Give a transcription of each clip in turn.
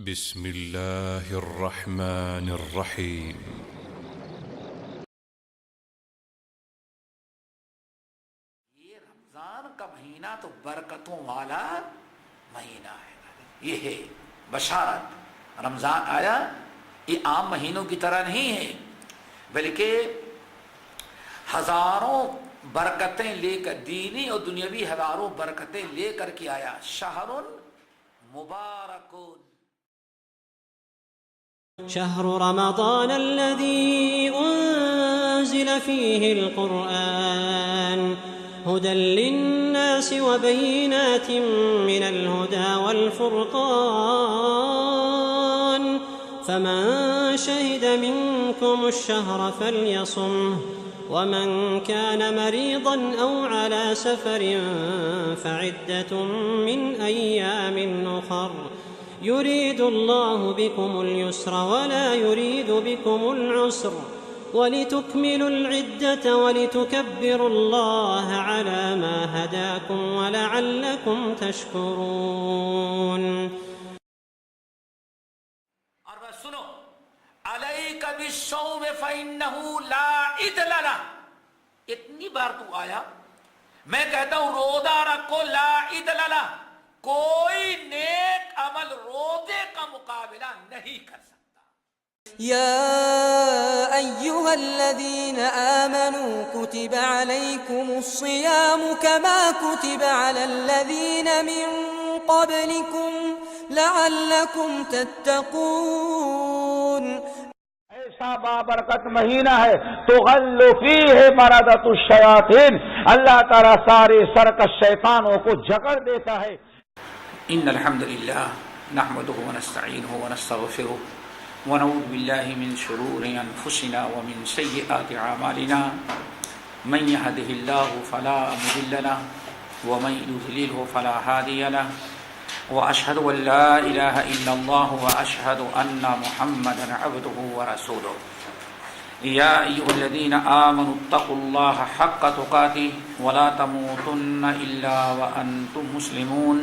بسم اللہ الرحمن الرحیم۔ یہ رمضان کا مہینہ تو برکتوں والا مہینہ ہے، یہ ہے بشارت۔ رمضان آیا، یہ عام مہینوں کی طرح نہیں ہے، بلکہ ہزاروں برکتیں لے کر، دینی اور دنیاوی ہزاروں برکتیں لے کر کے آیا۔ شہر مبارک، شهر رمضان الذي أنزل فيه القرآن هدى للناس وبينات من الهدى والفرقان فمن شهد منكم الشهر فليصمه ومن كان مريضا أو على سفر فعدة من أيام أخر يريد الله بكم اليسر ولا يريد بكم العسر ولتكملوا العدة ولتكبروا الله على ما هداكم ولعلكم تشكرون۔ اور بس سنو، علیک بالصوم فإنہ لا عدل لہ، اتنی بار تو آیا، میں کہتا ہوں روزہ رکھو، لا عدل لہ، کوئی نیک عمل روزے کا مقابلہ نہیں کر سکتا۔ يا أيها الذين آمنوا كتب عليكم الصيام كما كتب على الذين من قبلكم لعلكم تتقون۔ ایسا بابرکت مہینہ ہے تغل فیہ مردۃ الشیاطین، اللہ تعالیٰ سارے سرکش شیطانوں کو جکڑ دیتا ہے۔ ان الحمد للہ نحمده ونستعینه ونستغفره ونعوذ باللہ من شرور انفسنا ومن سیئات اعمالنا، من يهده الله فلا مضل له ومن يضلله فلا هادي له، واشهد ان لا اله الا الله واشهد ان محمدا عبده ورسوله۔ یا ایھا الذین آمنوا اتقوا الله حق تقاته ولا تموتن الا وانتم مسلمون۔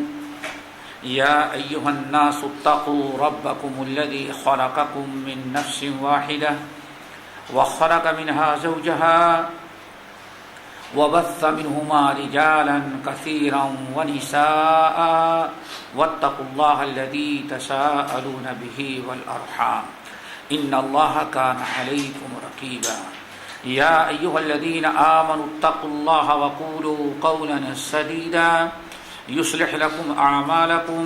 یا ایھا الناس اتقوا ربکم الذی خلقکم من نفس واحدة وخلق منها زوجها وبث منهما رجالا كثيرا ونساء واتقوا الله الذي تساءلون به والأرحام إن الله كان عليكم رقيبا۔ يا أيها الذين آمنوا اتقوا الله وقولوا قولا سديدا يصلح لكم أعمالكم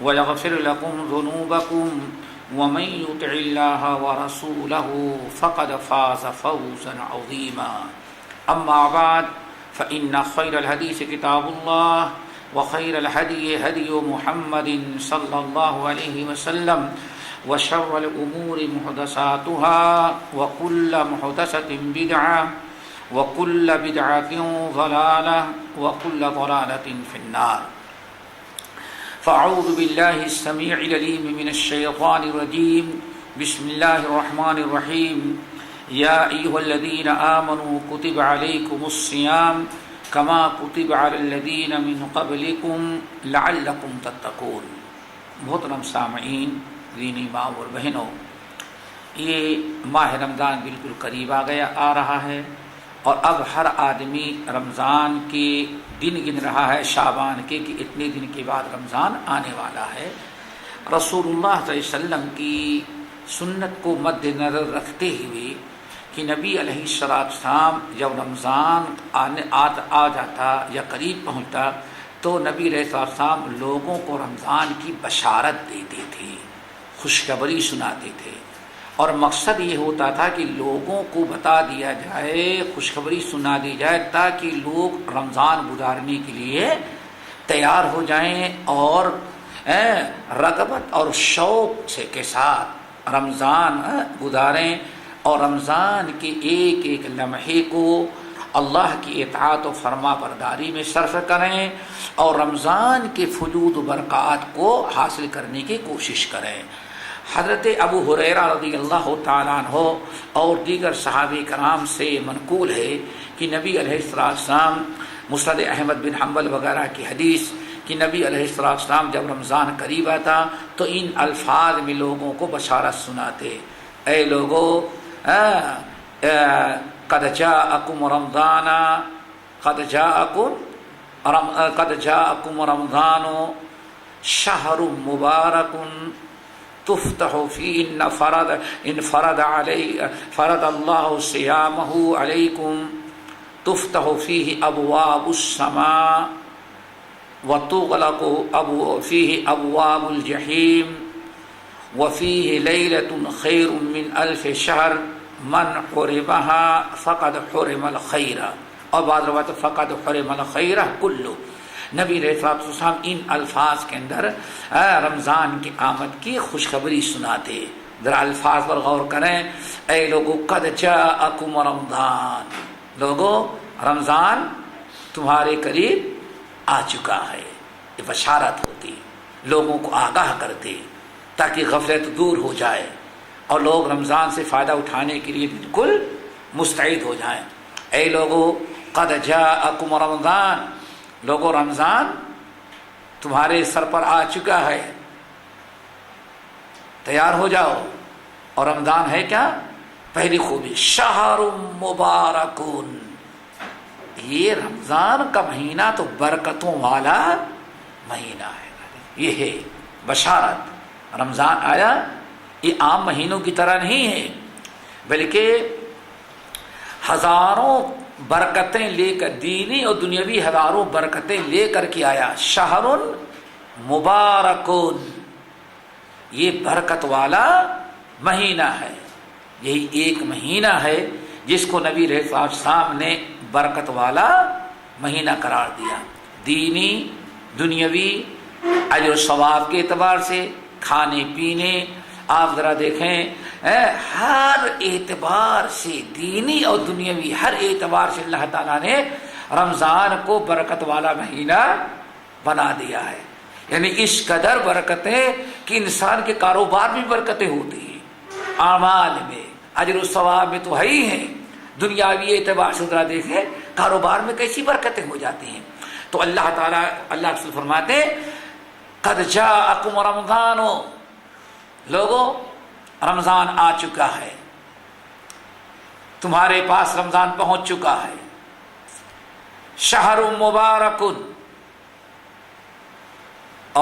ويغفر لكم ذنوبكم ومن يطع الله ورسوله فقد فاز فوزا عظيما۔ أما بعد فإن خير الحديث كتاب الله وخير الهدي هدي محمد صلى الله عليه وسلم وشر الأمور محدثاتها وكل محدثة بدعة وكل بدعة ضلالة وكل ضلالة في النار۔ فأعوذ بالله السميع العليم من الشيطان الرجيم، بسم الله الرحمن الرحيم۔ يا أيها الذين آمنوا كتب عليكم الصيام كما كتب على الذين من قبلكم لعلكم تتقون۔ محترم سامعین، دینی ماں اور بہنوں، یہ ماہ رمضان بالکل قریب آ رہا ہے، اور اب ہر آدمی رمضان کے دن گن رہا ہے، شعبان کے، کہ اتنے دن کے بعد رمضان آنے والا ہے۔ رسول اللہ صلی اللہ علیہ وسلم کی سنت کو مد نظر رکھتے ہوئے کہ نبی علیہ السلام جب رمضان آ جاتا یا قریب پہنچتا تو نبی علیہ السلام لوگوں کو رمضان کی بشارت دیتے تھے، خوشخبری سناتے تھے، اور مقصد یہ ہوتا تھا کہ لوگوں کو بتا دیا جائے، خوشخبری سنا دی جائے، تاکہ لوگ رمضان گزارنے کے لیے تیار ہو جائیں اور رغبت اور شوق کے ساتھ رمضان گزاریں، اور رمضان کے ایک ایک لمحے کو اللہ کی اطاعت و فرما برداری میں صرف کریں، اور رمضان کے فضول و برکات کو حاصل کرنے کی کوشش کریں۔ حضرت ابو ہریرہ رضی اللہ تعالیٰ عنہ اور دیگر صحابہ کرام سے منقول ہے کہ نبی علیہ السلام مسند احمد بن حنبل وغیرہ کی حدیث کہ نبی علیہ السلام جب رمضان قریب آتا تو ان الفاظ میں لوگوں کو بشارت سناتے، اے لوگو قد جاءکم رمضان قد جاءکم رمضان شہر مبارک تفتح فیہ فرض اللہ صیامہ علیکم تفتح فیہ ابواب السماء وتغلق فیہ ابواب الجحیم وفیہ لیلۃ خیر من الف شہر من حرمها فقد حرم الخیر، اور بعض روایت فقد حرم الخیر کلو۔ نبی علیہ السلام ان الفاظ کے اندر رمضان کی آمد کی خوشخبری سناتے۔ ذرا الفاظ پر غور کریں، اے لوگو قد جاءکم رمضان، لوگو رمضان تمہارے قریب آ چکا ہے، یہ بشارت ہوتی، لوگوں کو آگاہ کرتے تاکہ غفلت دور ہو جائے اور لوگ رمضان سے فائدہ اٹھانے کے لیے بالکل مستعد ہو جائیں۔ اے لوگو قد جاءکم رمضان، لوگو رمضان تمہارے سر پر آ چکا ہے، تیار ہو جاؤ۔ اور رمضان ہے کیا؟ پہلی خوبی شہر مبارکون، یہ رمضان کا مہینہ تو برکتوں والا مہینہ ہے، یہ ہے بشارت۔ رمضان آیا، یہ عام مہینوں کی طرح نہیں ہے، بلکہ ہزاروں برکتیں لے کر، دینی اور دنیاوی ہزاروں برکتیں لے کر کے آیا۔ شہر مبارکون، یہ برکت والا مہینہ ہے، یہی ایک مہینہ ہے جس کو نبی علیہ السلام نے برکت والا مہینہ قرار دیا۔ دینی دنیاوی اجر و ثواب کے اعتبار سے، کھانے پینے، آپ ذرا دیکھیں ہر اعتبار سے، دینی اور دنیاوی ہر اعتبار سے اللہ تعالیٰ نے رمضان کو برکت والا مہینہ بنا دیا ہے۔ یعنی اس قدر برکتیں کہ انسان کے کاروبار میں برکتیں ہوتی ہیں، اعمال میں، اجر و ثواب میں تو ہے ہی ہیں، دنیاوی اعتبار سے ذرا دیکھیں کاروبار میں کیسی برکتیں ہو جاتی ہیں۔ تو اللہ تعالیٰ، اللہ رسول فرماتے قد جاءکم رمضان، لوگوں رمضان آ چکا ہے، تمہارے پاس رمضان پہنچ چکا ہے۔ شہر مبارک،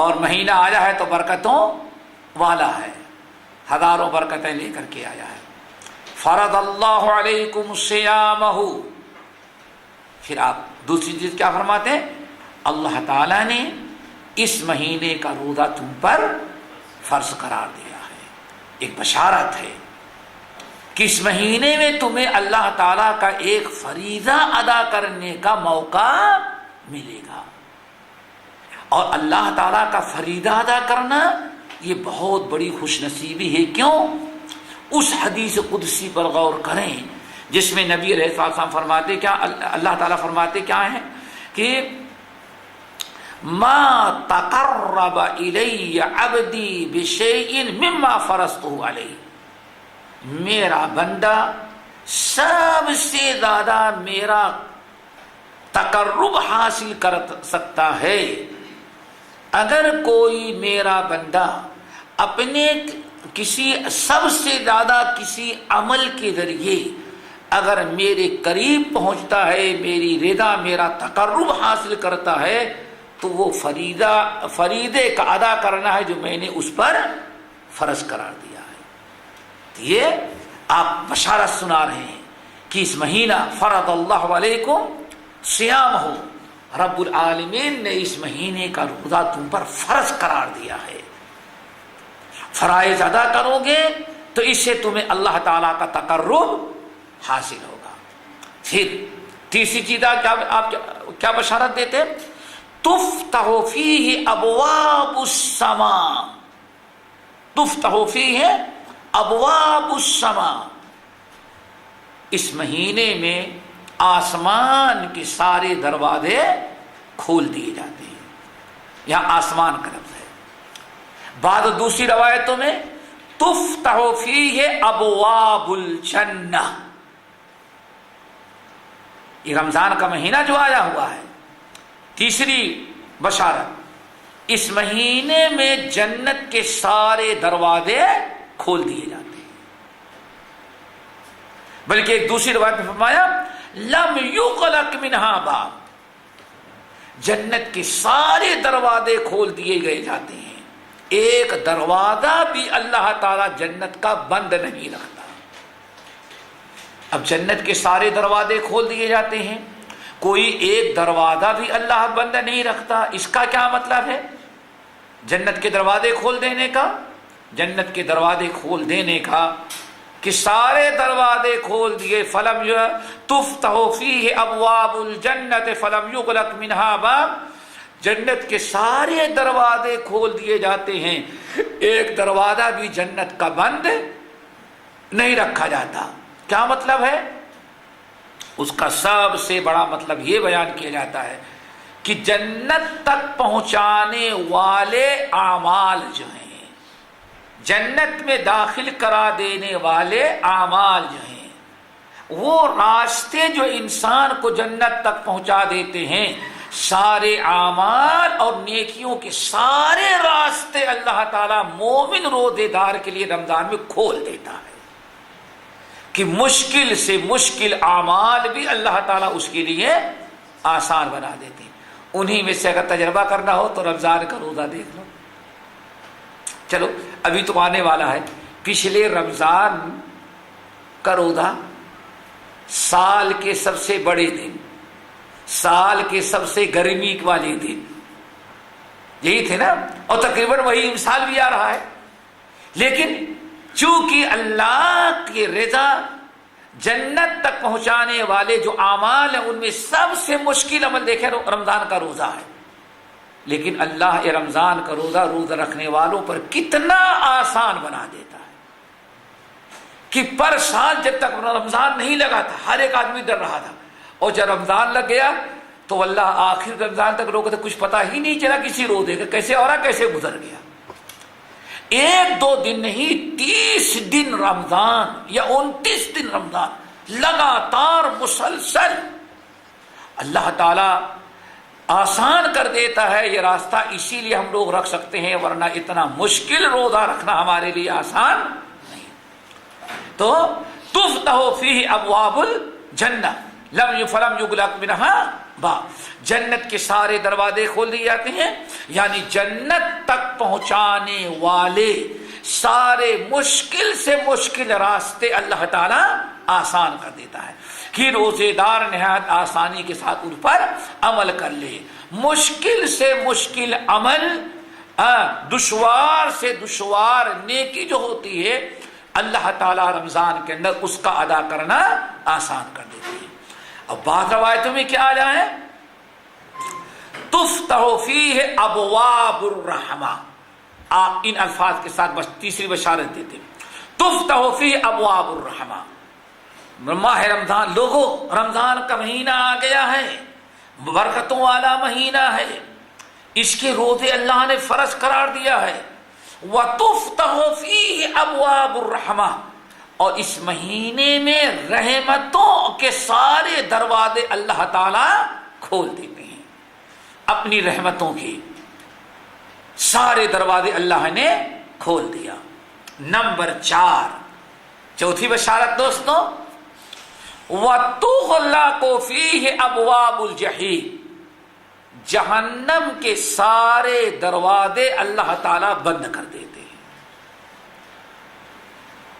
اور مہینہ آیا ہے تو برکتوں والا ہے، ہزاروں برکتیں لے کر کے آیا ہے۔ فرض اللہ علیکم صیامہ، پھر آپ دوسری چیز کیا فرماتے ہیں؟ اللہ تعالیٰ نے اس مہینے کا روزہ تم پر فرض قرار دیا ہے، ایک بشارت ہے کہ اس مہینے میں تمہیں اللہ تعالیٰ کا ایک فریضہ ادا کرنے کا موقع ملے گا۔ اور اللہ تعالیٰ کا فریضہ ادا کرنا یہ بہت بڑی خوش نصیبی ہے۔ کیوں؟ اس حدیث قدسی پر غور کریں جس میں نبی علیہ السلام فرماتے کیا، اللہ تعالیٰ فرماتے کیا ہے کہ ما تقرب الی عبدی بشیء مما فرضتہ علیہ، میرا بندہ سب سے زیادہ میرا تقرب حاصل کر سکتا ہے اگر کوئی میرا بندہ اپنے کسی سب سے زیادہ کسی عمل کے ذریعے اگر میرے قریب پہنچتا ہے، میری رضا، میرا تقرب حاصل کرتا ہے، تو وہ فریضے کا ادا کرنا ہے جو میں نے اس پر فرض قرار دیا ہے۔ تو یہ آپ بشارت سنا رہے ہیں کہ اس مہینہ فرض اللہ علیکم صیامہ، رب العالمین نے اس مہینے کا روزہ تم پر فرض قرار دیا ہے۔ فرائض ادا کرو گے تو اس سے تمہیں اللہ تعالیٰ کا تقرب حاصل ہوگا۔ پھر تیسری چیز آپ کیا بشارت دیتے؟ تفتح فیہ ابواب السماء، تفتح فیہ ابواب السماء، اس مہینے میں آسمان کے سارے دروازے کھول دیے جاتے ہیں۔ یہاں آسمان کا لفظ ہے۔ بعض دوسری روایتوں میں تفتح فیہ ابواب الجنہ، یہ رمضان کا مہینہ جو آیا ہوا ہے، تیسری بشارت اس مہینے میں جنت کے سارے دروازے کھول دیے جاتے ہیں. بلکہ ایک دوسری روایت میں فرمایا لم یغلق منہا باب، جنت کے سارے دروازے کھول دیے گئے جاتے ہیں، ایک دروازہ بھی اللہ تعالیٰ جنت کا بند نہیں رکھتا. اب جنت کے سارے دروازے کھول دیے جاتے ہیں، کوئی ایک دروازہ بھی اللہ بند نہیں رکھتا. اس کا کیا مطلب ہے؟ جنت کے دروازے کھول دینے کا، جنت کے دروازے کھول دینے کا کہ سارے دروازے کھول دیے. فلم تفتح فیہ ابواب الجنت فلم یغلق منہا باب، جنت کے سارے دروازے کھول دیے جاتے ہیں، ایک دروازہ بھی جنت کا بند نہیں رکھا جاتا. کیا مطلب ہے؟ اس کا سب سے بڑا مطلب یہ بیان کیا جاتا ہے کہ جنت تک پہنچانے والے اعمال جو ہیں، جنت میں داخل کرا دینے والے اعمال جو ہیں، وہ راستے جو انسان کو جنت تک پہنچا دیتے ہیں، سارے اعمال اور نیکیوں کے سارے راستے اللہ تعالیٰ مومن روزے دار کے لیے رمضان میں کھول دیتا ہے کہ مشکل سے مشکل اعمال بھی اللہ تعالیٰ اس کے لیے آسان بنا دیتے ہیں. انہی میں سے اگر تجربہ کرنا ہو تو رمضان کا روزہ دیکھ لو. چلو ابھی تو آنے والا ہے، پچھلے رمضان کا روزہ سال کے سب سے بڑے دن، سال کے سب سے گرمی والے دن یہی تھے نا، اور تقریباً وہی امسال بھی آ رہا ہے. لیکن چونکہ اللہ کی رضا جنت تک پہنچانے والے جو اعمال ہیں ان میں سب سے مشکل عمل دیکھیں رمضان کا روزہ ہے، لیکن اللہ یہ رمضان کا روزہ رکھنے والوں پر کتنا آسان بنا دیتا ہے کہ پر سال جب تک رمضان نہیں لگا تھا ہر ایک آدمی ڈر رہا تھا، اور جب رمضان لگ گیا تو اللہ آخر رمضان تک روکے تو کچھ پتا ہی نہیں چلا کسی روزے کا کیسے اور کیسے گزر گیا. ایک دو دن نہیں 30 دن رمضان یا 29 دن رمضان لگاتار مسلسل اللہ تعالی آسان کر دیتا ہے یہ راستہ. اسی لیے ہم لوگ رکھ سکتے ہیں، ورنہ اتنا مشکل روزہ رکھنا ہمارے لیے آسان نہیں. تو تفتح فیہ ابواب الجنہ فلم یغلق منہا باب، جنت کے سارے دروازے کھول دیے جاتے ہیں، یعنی جنت تک پہنچانے والے سارے مشکل سے مشکل راستے اللہ تعالیٰ آسان کر دیتا ہے کہ روزے دار نہایت آسانی کے ساتھ ان پر عمل کر لے. مشکل سے مشکل عمل، دشوار سے دشوار نیکی جو ہوتی ہے اللہ تعالیٰ رمضان کے اندر اس کا ادا کرنا آسان کر دیتے ہیں. اب بعض روایتوں میں کیا آیا ہے؟ تفتح فیہ ابواب الرحمہ. آپ ان الفاظ کے ساتھ بس تیسری بشارت دیتے ہیں، تفتح فیہ ابواب الرحمہ. ماہ رمضان، لوگوں رمضان کا مہینہ آ گیا ہے، برکتوں والا مہینہ ہے، اس کے روزے اللہ نے فرض قرار دیا ہے. وَتُفْتَحُ فِيهِ أَبْوَابُ الرَّحْمَةِ، اور اس مہینے میں رحمتوں کے سارے دروازے اللہ تعالیٰ کھول دیتے ہیں. اپنی رحمتوں کے سارے دروازے اللہ نے کھول دیا. نمبر 4 چوتھی بشارت دوستوں، وَتُغْلَقُ فِيهِ أَبْوَابُ الْجَحِيمِ، جہنم کے سارے دروازے اللہ تعالیٰ بند کر دیتے ہیں.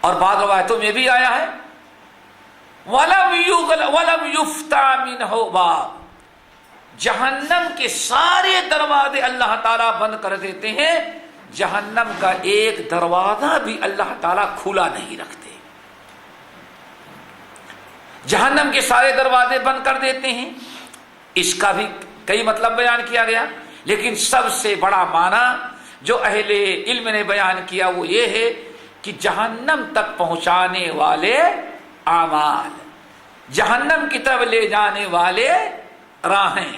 اور بعض روایتوں میں بھی آیا ہے وَلَمْ يُفْتَحْ مِنْهُ باب، جہنم کے سارے دروازے اللہ تعالیٰ بند کر دیتے ہیں، جہنم کا ایک دروازہ بھی اللہ تعالیٰ کھلا نہیں رکھتے. جہنم کے سارے دروازے بند کر دیتے ہیں. اس کا بھی کئی مطلب بیان کیا گیا، لیکن سب سے بڑا معنی جو اہل علم نے بیان کیا وہ یہ ہے کہ جہنم تک پہنچانے والے اعمال، جہنم کی طرف لے جانے والے راہیں،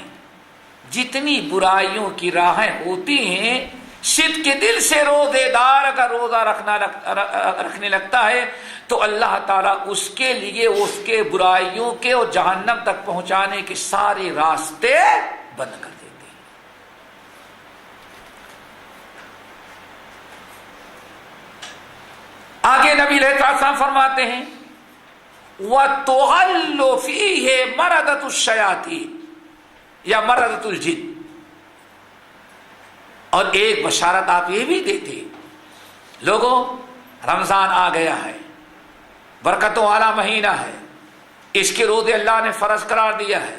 جتنی برائیوں کی راہیں ہوتی ہیں، صدق کے دل سے روزے دار کا روزہ رکھنے لگتا ہے تو اللہ تعالیٰ اس کے لیے اس کے برائیوں کے اور جہنم تک پہنچانے کے سارے راستے بند کر دیتے ہیں. آگے نبی علیہ السلام فرماتے ہیں وَتُغَلُّ فِيهِ مَرَدَةُ الشَّيَاطِينِ یا مَرَدَةُ الْجِنِّ. اور ایک بشارت آپ یہ بھی دیتے لوگوں، رمضان آ گیا ہے، برکتوں والا مہینہ ہے، اس کے روزے اللہ نے فرض قرار دیا ہے،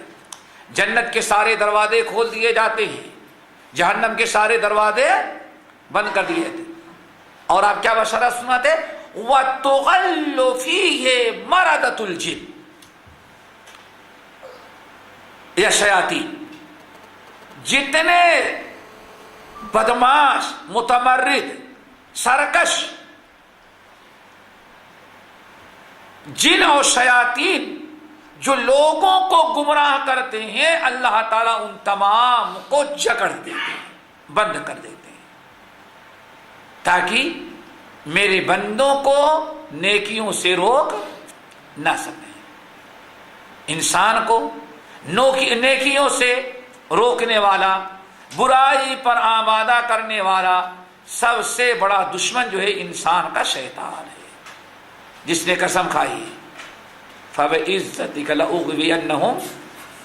جنت کے سارے دروازے کھول دیے جاتے ہیں، جہنم کے سارے دروازے بند کر دیے جاتے ہیں. اور آپ کیا بشارت سناتے؟ وَتُغَلُّ فِيهِ مَرَدَةُ الْجِنِّ یا شیاطین. جتنے بدماش، متمرد، سرکش جن اور شیاطین جو لوگوں کو گمراہ کرتے ہیں، اللہ تعالیٰ ان تمام کو جکڑ دیتے ہیں، بند کر دیتے ہیں، تاکہ میرے بندوں کو نیکیوں سے روک نہ سکیں. انسان کو نیکیوں سے روکنے والا، برائی پر آمادہ کرنے والا سب سے بڑا دشمن جو ہے انسان کا شیطان ہے، جس نے قسم کھائی ہے فَبِعِزَّتِكَ لَأُغْوِيَنَّهُمْ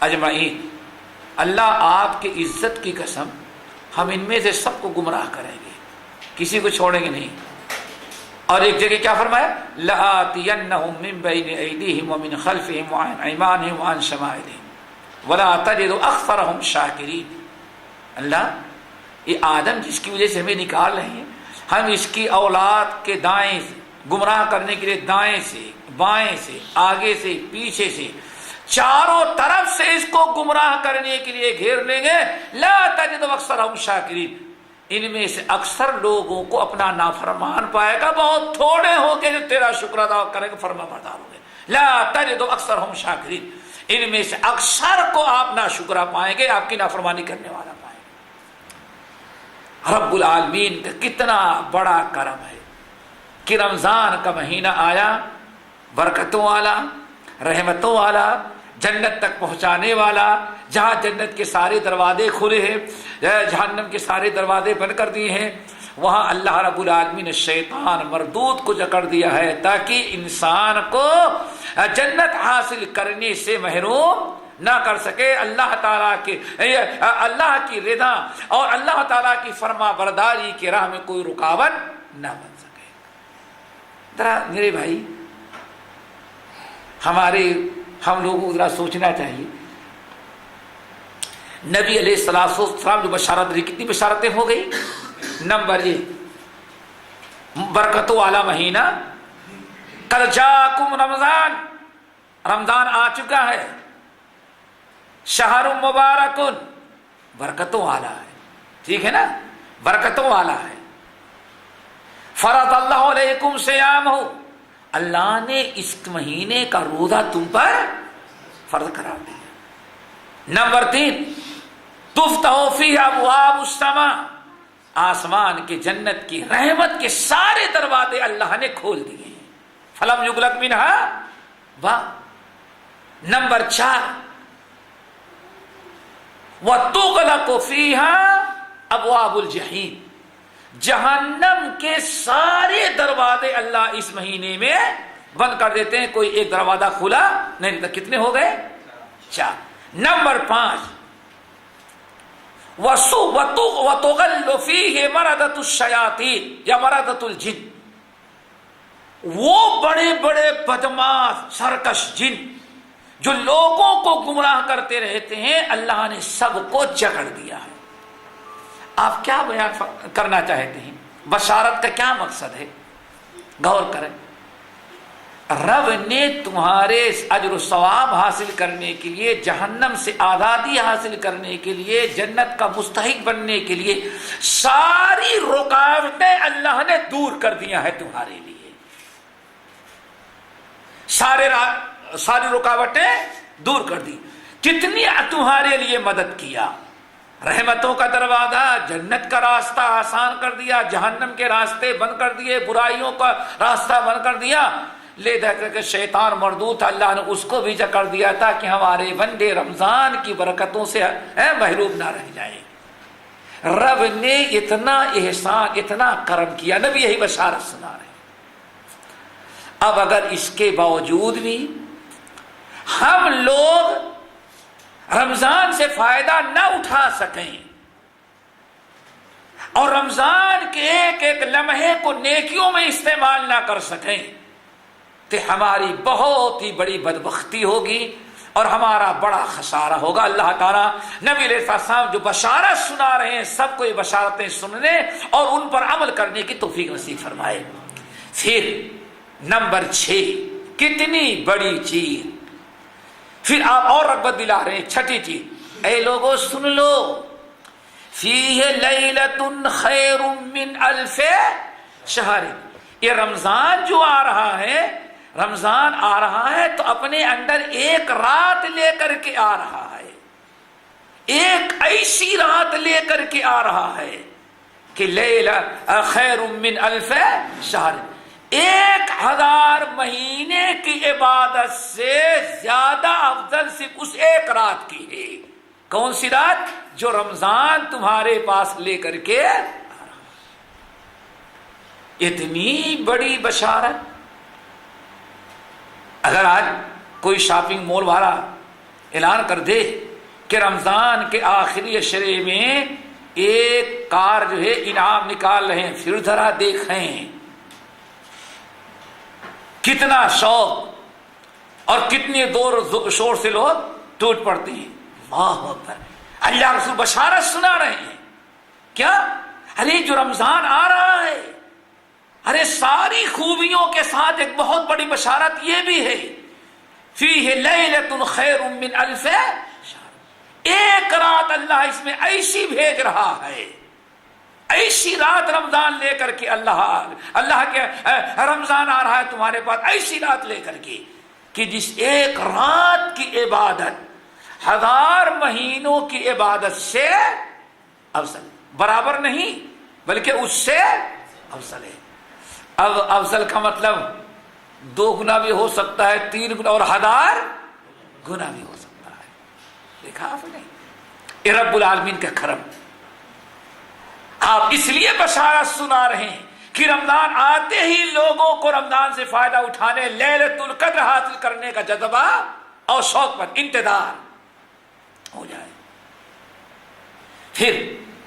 أَجْمَعِينَ. اللہ آپ کی عزت کی قسم، ہم ان میں سے سب کو گمراہ کریں گے، کسی کو چھوڑیں گے نہیں. اور ایک جگہ کیا فرمایا؟ لَآتِيَنَّهُمْ مِنْ بَيْنِ أَيْدِيهِمْ وَمِنْ خَلْفِهِمْ وَعَنْ أَيْمَانِهِمْ وَعَنْ شَمَائِلِهِمْ وَلَا تَجِدُ أَكْثَرَهُمْ شَاكِرِينَ. اللہ یہ آدم جس کی وجہ سے ہمیں نکال رہے ہیں، ہم اس کی اولاد کے دائیں سے گمراہ کرنے کے لیے دائیں سے، بائیں سے، آگے سے، پیچھے سے، چاروں طرف سے اس کو گمراہ کرنے کے لیے گھیر لیں گے. لا تجد اکثرهم شاکرین. ان میں سے اکثر لوگوں کو اپنا نافرمان پائے گا، بہت تھوڑے ہو کے جو تیرا شکر ادا کریں گے، فرما بردار ہوں گے. لا تجد اکثرهم شاکرین. ان میں سے اکثر کو آپ ناشکرا پائیں گے، آپ کی نافرمانی کرنے والا پائیں گے. رب العالمین کا کتنا بڑا کرم ہے کہ رمضان کا مہینہ آیا، برکتوں والا، رحمتوں والا، جنت تک پہنچانے والا، جہاں جنت کے سارے دروازے کھلے ہیں، جہنم کے سارے دروازے بند کر دیے ہیں، وہاں اللہ رب العالمین نے شیطان مردود کو جکڑ دیا ہے تاکہ انسان کو جنت حاصل کرنے سے محروم نہ کر سکے. اللہ تعالیٰ کے اللہ کی رضا اور اللہ تعالیٰ کی فرما برداری کی راہ میں کوئی رکاوٹ نہ بن سکے. ذرا میرے بھائی، ہم لوگوں کو ذرا سوچنا چاہیے. نبی علیہ السلام جو بشارت دی، کتنی بشارتیں ہو گئی. نمبر 1 برکتوں والا مہینہ، قد جاءکم رمضان، رمضان آ چکا ہے، شہر مبارک، برکتوں والا ہے، ٹھیک ہے نا، برکتوں والا ہے. فرض اللہ علیکم صیامہ، اللہ نے اس مہینے کا روزہ تم پر فرض قرار دیا. نمبر 3 تفتح فیہ ابواب السماء، آسمان کے جنت کی رحمت کے سارے دروازے اللہ نے کھول دیے ہیں. فلم یغلق منہا باب. نمبر 4 وتغلق فیہا ابواب الجحیم، جہنم کے سارے دروازے اللہ اس مہینے میں بند کر دیتے ہیں، کوئی ایک دروازہ کھلا نہیں رہتا. کتنے ہو گئے؟ 4. نمبر 5 وَتُغَلُّ فِيهِ مَرَدَةُ الشَّيَاطِينِ یا مَرَدَةُ الْجِنِّ، وہ بڑے بڑے بدماش سرکش جن جو لوگوں کو گمراہ کرتے رہتے ہیں، اللہ نے سب کو جکڑ دیا ہے. آپ کیا بیان کرنا چاہتے ہیں؟ بشارت کا کیا مقصد ہے؟ غور کریں. رب نے تمہارے اجر و ثواب حاصل کرنے کے لیے، جہنم سے آزادی حاصل کرنے کے لیے، جنت کا مستحق بننے کے لیے ساری رکاوٹیں اللہ نے دور کر دیا ہے تمہارے لیے. ساری رکاوٹیں دور کر دی. کتنی تمہارے لیے مدد کیا. رحمتوں کا دروازہ، جنت کا راستہ آسان کر دیا، جہنم کے راستے بند کر دیے، برائیوں کا راستہ بند کر دیا. لے دیکھ کر شیطان مردود تھا، اللہ نے اس کو بھی جکڑ دیا تھا کہ ہمارے بندے رمضان کی برکتوں سے محروم نہ رہ جائیں. رب نے اتنا احسان، اتنا کرم کیا. نبی یہی بشارت سنا رہے. اب اگر اس کے باوجود بھی ہم لوگ رمضان سے فائدہ نہ اٹھا سکیں اور رمضان کے ایک ایک لمحے کو نیکیوں میں استعمال نہ کر سکیں تو ہماری بہت ہی بڑی بدبختی ہوگی اور ہمارا بڑا خسارہ ہوگا۔ اللہ تعالیٰ نبی علیہ السلام جو بشارت سنا رہے ہیں سب کو یہ بشارتیں سننے اور ان پر عمل کرنے کی توفیق نصیب فرمائے۔ پھر نمبر 6، کتنی بڑی چیز، پھر آپ اور رغبت دلا رہے ہیں، چھٹی چیز، اے لوگوں سن لو، فیہ لیلۃ خیر من الف شہر، یہ رمضان جو آ رہا ہے، رمضان آ رہا ہے تو اپنے اندر ایک رات لے کر کے آ رہا ہے، ایک ایسی رات لے کر کے آ رہا ہے کہ لیلہ خیر من الف شہر، 1000 مہینے کی عبادت سے زیادہ افضل صرف اس ایک رات کی ہے۔ کون سی رات؟ جو رمضان تمہارے پاس لے کر کے آ رہا۔ اتنی بڑی بشارت۔ اگر آج کوئی شاپنگ مال والا اعلان کر دے کہ رمضان کے آخری عشرے میں ایک کار جو ہے انعام نکال رہے ہیں، پھر ذرا دیکھیں کتنا شوق اور کتنے دور شور سے لوگ ٹوٹ پڑتے ہیں۔ اللہ اکبر، اللہ رسول بشارت سنا رہے ہیں، کیا؟ ارے جو رمضان آ رہا ہے، ارے ساری خوبیوں کے ساتھ ایک بہت بڑی بشارت یہ بھی ہے، فیہ لیلۃ خیر من الف شہر، ایک رات اللہ اس میں ایسی بھیج رہا ہے، ایسی رات رمضان لے کر کے اللہ کے رمضان آ رہا ہے تمہارے پاس ایسی رات لے کر کے کہ جس ایک رات کی عبادت 1000 مہینوں کی عبادت سے افضل، برابر نہیں بلکہ اس سے افضل ہے۔ اب افضل کا مطلب 2 گنا بھی ہو سکتا ہے، 3 گنا اور 1000 گنا بھی ہو سکتا ہے۔ دیکھا آپ نے، یہ رب العالمین کا کرم۔ آپ اس لیے بشارت سنا رہے ہیں کہ رمضان آتے ہی لوگوں کو رمضان سے فائدہ اٹھانے، لیلۃ القدر حاصل کرنے کا جذبہ اور شوق پر انتظار ہو جائے۔ پھر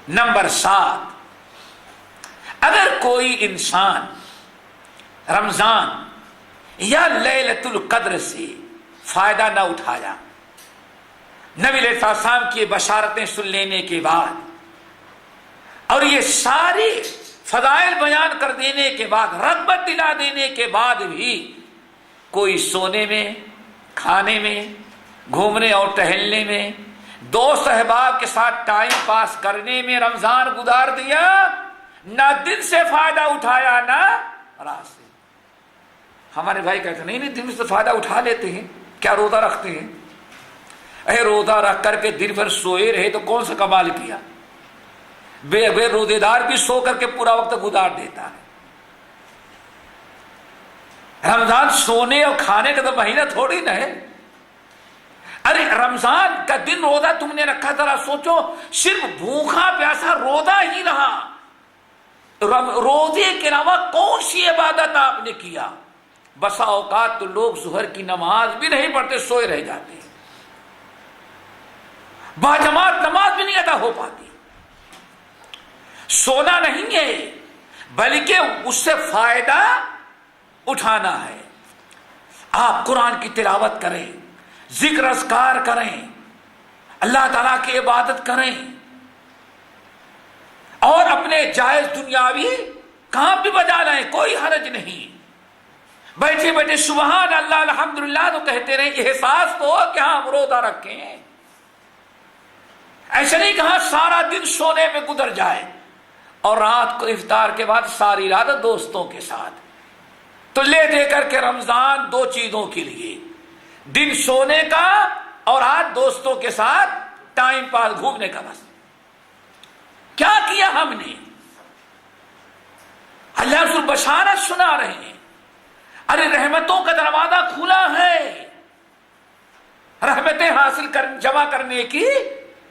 نمبر 7، اگر کوئی انسان رمضان یا لیلۃ القدر سے فائدہ نہ اٹھایا، نبی علیہ السلام کی بشارتیں سن لینے کے بعد اور یہ ساری فضائل بیان کر دینے کے بعد، رغبت دلا دینے کے بعد بھی کوئی سونے میں، کھانے میں، گھومنے اور ٹہلنے میں، دوست احباب کے ساتھ ٹائم پاس کرنے میں رمضان گزار دیا، نہ دن سے فائدہ اٹھایا نہ رات سے۔ ہمارے بھائی کہتے ہیں نہیں دن سے فائدہ اٹھا لیتے ہیں، کیا روزہ رکھتے ہیں؟ اے روزہ رکھ کر کے دن بھر سوئے رہے تو کون سا کمال کیا؟ بے روزے دار بھی سو کر کے پورا وقت گزار دیتا ہے۔ رمضان سونے اور کھانے کا تو مہینہ تھوڑی نہ ہے۔ ارے رمضان کا دن روزہ تم نے رکھا، ذرا سوچو، صرف بھوکا پیاسا روزہ ہی رہا، روزے کے علاوہ کون سی عبادت آپ نے کیا؟ بسا اوقات تو لوگ ظہر کی نماز بھی نہیں پڑھتے، سوئے رہ جاتے ہیں، باجماعت نماز بھی نہیں ادا ہو پاتی۔ سونا نہیں ہے بلکہ اس سے فائدہ اٹھانا ہے۔ آپ قرآن کی تلاوت کریں، ذکر اذکار کریں، اللہ تعالیٰ کی عبادت کریں اور اپنے جائز دنیاوی کام بھی بجا لائیں، کوئی حرج نہیں۔ بیٹھے بیٹھے سبحان اللہ الحمدللہ تو کہتے رہے، احساس تو ہو کہ ہم روزہ رکھیں۔ ایسا نہیں کہا سارا دن سونے میں گزر جائے اور رات کو افطار کے بعد ساری رات دوستوں کے ساتھ، تو لے دے کر کے رمضان 2 چیزوں کے لیے، دن سونے کا اور رات دوستوں کے ساتھ ٹائم پاس گھومنے کا۔ بس کیا کیا ہم نے؟ اللہ رسول بشارت سنا رہے ہیں، ارے رحمتوں کا دروازہ کھلا ہے، رحمتیں حاصل جمع کرنے کی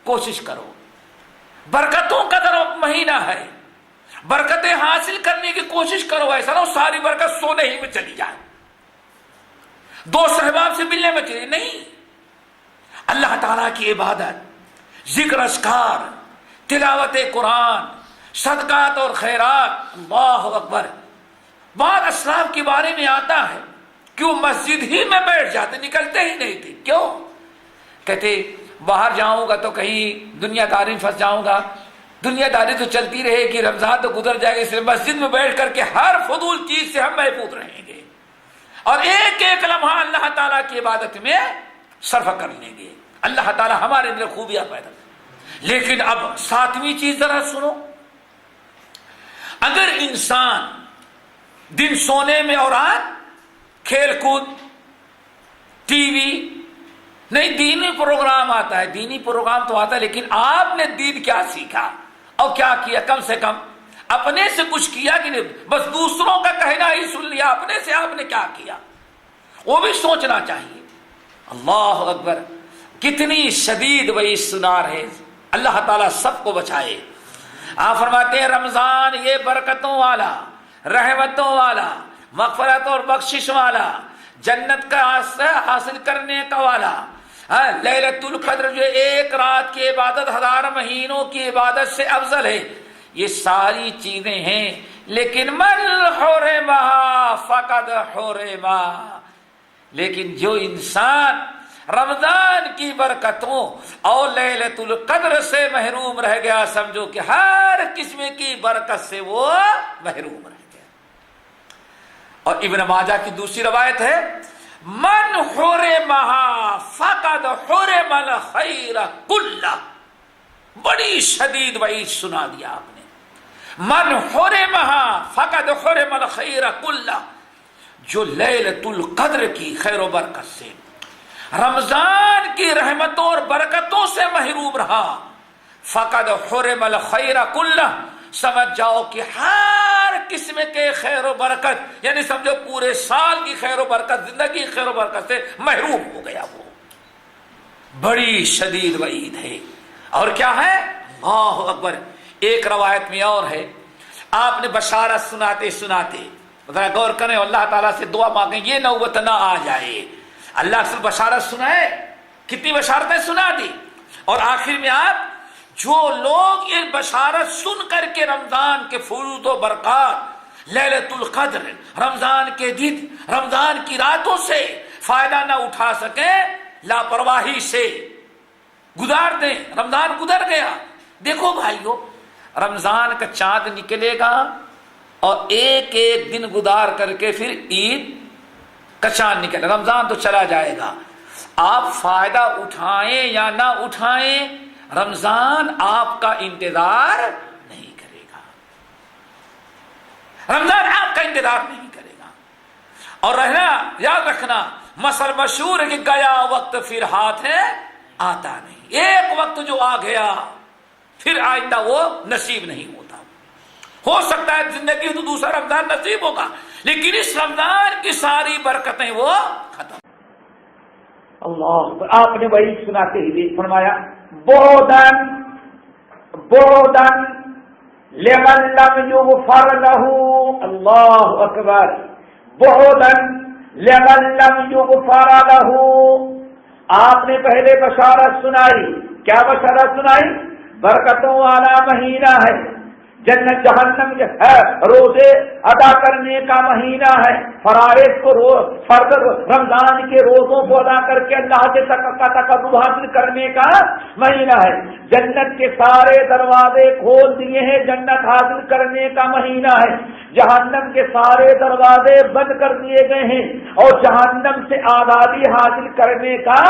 کوشش کرو، برکتوں کا مہینہ ہے، برکتیں حاصل کرنے کی کوشش کرو، ایسا نہ ہو ساری برکت سونے ہی میں چلی جائے۔ دوست احباب سے ملنے میں نہیں، اللہ تعالیٰ کی عبادت، ذکر اذکار، تلاوت قرآن، صدقات اور خیرات، اللہ اکبر۔ بعض اسلاف کے بارے میں آتا ہے کہ وہ مسجد ہی میں بیٹھ جاتے، نکلتے ہی نہیں تھے۔ کیوں؟ کہتے باہر جاؤں گا تو کہیں دنیا داری میں پھنس جاؤں گا، دنیا داری تو چلتی رہے گی، رمضان تو گزر جائے گا، اس لیے مسجد میں بیٹھ کر کے ہر فضول چیز سے ہم محفوظ رہیں گے اور ایک ایک لمحہ اللہ تعالیٰ کی عبادت میں صرف کر لیں گے۔ اللہ تعالیٰ ہمارے اندر خوبیاں پیدا کریں۔ لیکن اب ساتویں چیز ذرا سنو، اگر انسان دن سونے میں اور رات کھیل کود، ٹی وی، نہیں دینی پروگرام آتا ہے، دینی پروگرام تو آتا ہے، لیکن آپ نے دین کیا سیکھا اور کیا کیا؟ کم سے کم اپنے سے کچھ کیا کہ نہیں؟ بس دوسروں کا کہنا ہی سن لیا، اپنے سے آپ نے کیا کیا وہ بھی سوچنا چاہیے۔ اللہ اکبر، کتنی شدید وعید سنار ہے، اللہ تعالیٰ سب کو بچائے۔ آپ فرماتے ہیں رمضان یہ برکتوں والا، رحمتوں والا، مغفرت اور بخشش والا، جنت کا حاصل کرنے کا والا، لیلۃ القدر جو ایک رات کی عبادت 1000 مہینوں کی عبادت سے افضل ہے، یہ ساری چیزیں ہیں، لیکن من حرمها فقد حرما، لیکن جو انسان رمضان کی برکتوں اور لیلۃ القدر سے محروم رہ گیا، سمجھو کہ ہر قسم کی برکت سے وہ محروم رہ گیا۔ اور ابن ماجہ کی دوسری روایت ہے من حرمها فقد حرم الخیر کلہ، بڑی شدید وعید سنا دیا آپ نے، من حرمها فقد حرم الخیر کلہ، جو لیلۃ القدر کی خیر و برکت سے، رمضان کی رحمتوں اور برکتوں سے محروم رہا، فقد حرم الخیر کلہ، سمجھ جاؤ کہ ہر قسم کے خیر و برکت، یعنی سمجھو پورے سال کی خیر و برکت، زندگی خیر و برکت سے محروم ہو گیا۔ وہ بڑی شدید وعید ہے۔ اور کیا ہے؟ اللہ اکبر، ایک روایت میں اور ہے، آپ نے بشارت سناتے سناتے، ذرا غور کریں، اللہ تعالیٰ سے دعا مانگیں یہ نوبت نہ آ جائے۔ اللہ سے بشارت سنائے، کتنی بشارتیں سنا دی، اور آخر میں آپ جو لوگ یہ بشارت سن کر کے رمضان کے فروض و برکات، لیلۃ القدر، رمضان کے دن، رمضان کی راتوں سے فائدہ نہ اٹھا سکیں، لاپرواہی سے گزار دیں، رمضان گزر گیا۔ دیکھو بھائیو، رمضان کا چاند نکلے گا اور ایک ایک دن گزار کر کے پھر عید کا چاند نکلے، رمضان تو چلا جائے گا۔ آپ فائدہ اٹھائیں یا نہ اٹھائیں، رمضان آپ کا انتظار نہیں کرے گا، رمضان آپ کا انتظار نہیں کرے گا۔ اور رہنا یاد رکھنا، مثل مشہور ہے کہ گیا وقت پھر ہاتھ ہے آتا نہیں، ایک وقت جو آ گیا پھر آئندہ وہ نصیب نہیں ہوتا۔ ہو سکتا ہے زندگی تو دوسرا رمضان نصیب ہوگا، لیکن اس رمضان کی ساری برکتیں وہ ختم۔ اللہ، آپ نے وہی سناتے ہی فرمایا بودن بودن لمن لم یغفر له، اللہ اکبر، بودن لمن لم یغفر له۔ آپ نے پہلے بشارت سنائی، کیا بشارت سنائی؟ برکتوں والا مہینہ ہے، جنت جہنم ہے، روزے ادا کرنے کا مہینہ ہے، فرائض کو فرض رمضان کے روزوں کو ادا کر کے اللہ سے تقرب حاصل کرنے کا مہینہ ہے، جنت کے سارے دروازے کھول دیے ہیں، جنت حاصل کرنے کا مہینہ ہے، جہنم کے سارے دروازے بند کر دیے گئے ہیں اور جہنم سے آزادی حاصل کرنے کا